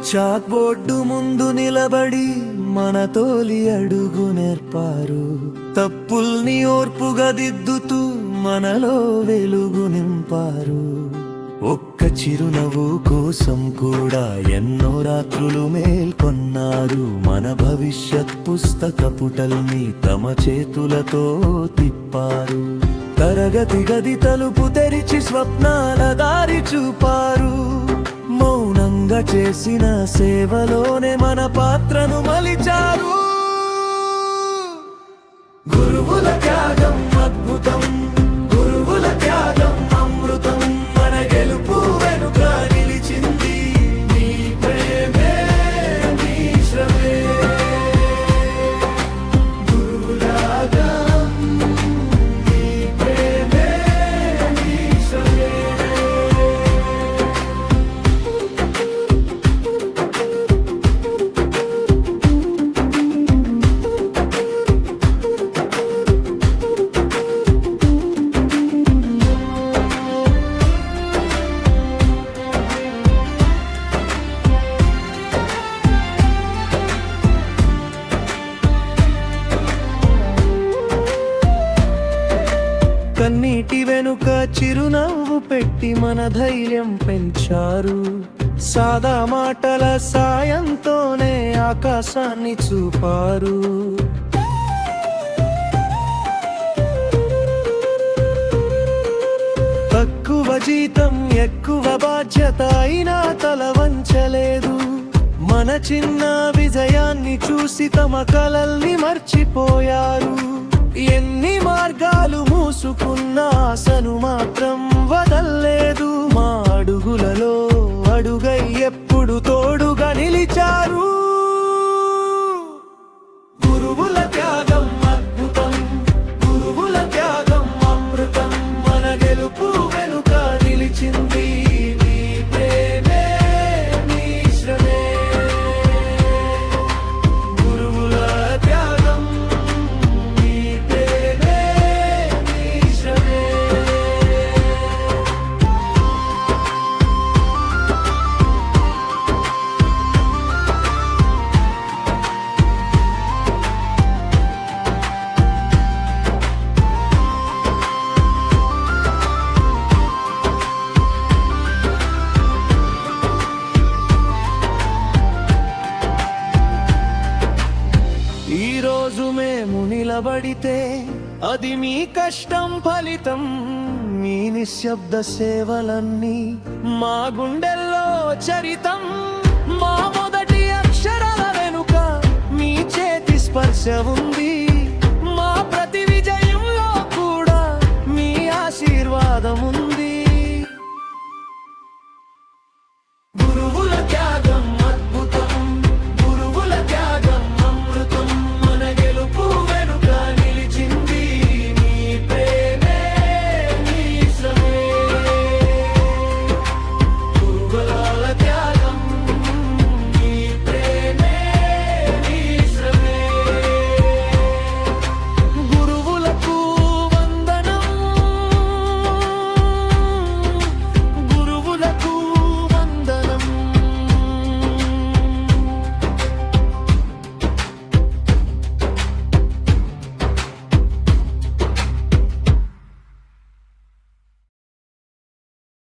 Chalk board ముందు నిలబడి మన తోలి అడుగు నేర్పారు. తప్పుల్ని ఓర్పుగా దిద్దుతూ మనలో వెలుగు నింపారు. ఒక్క చిరునవ్వు కోసం కూడా ఎన్నో రాత్రులు మేల్కొన్నారు. మన భవిష్యత్ పుస్తక పుటల్ని తమ చేతులతో తిప్పారు. తరగతి గది తలుపు తెరిచి స్వప్నాల దారి చూపారు. మౌనంగా చేసిన సేవలోనే మన పాత్రను మలిచారు. గురువుల త్యాగం అద్భుతం, గురువుల త్యాగం అమృతం. మన గెలుపు వెనుక నిలిచింది నీ ప్రేమే, నీ శ్రమే. గురువులాగా నీ ప్రేమే, నీ శ్రమే. కన్నీటి వెనుక చిరునవ్వు పెట్టి మన ధైర్యం పెంచారు. సాదా మాటల సాయంతోనే ఆకాశాన్ని చూపారు. తక్కువ జీతం ఎక్కువ బాధ్యత అయినా తల వంచలేదు. మన చిన్న విజయాన్ని చూసి తమ కలల్ని మర్చిపోయారు. ఎన్ని మార్గాలు మూసుకున్న ఆశను మాత్రం వదల్లేదు. మా అడుగులలో అడుగై ఎప్పుడు తోడుగా నిలిచారు. గురువుల త్యాగం అద్భుతం, గురువుల త్యాగం అమృతం. మన గెలుపు వెనుక నిలిచింది నీ ప్రేమే, నీ శ్రమే. గురువుల త్యాగం నీ ప్రేమే, నీ శ్రమే. ఈ రోజు మేము నిలబడితే అది మీ కష్టం ఫలితం. మీ నిశ్శబ్ద సేవలన్నీ మా గుండెల్లో చరితం. మా మొదటి అక్షరాల వెనుక మీ చేతి స్పర్శ ఉంది.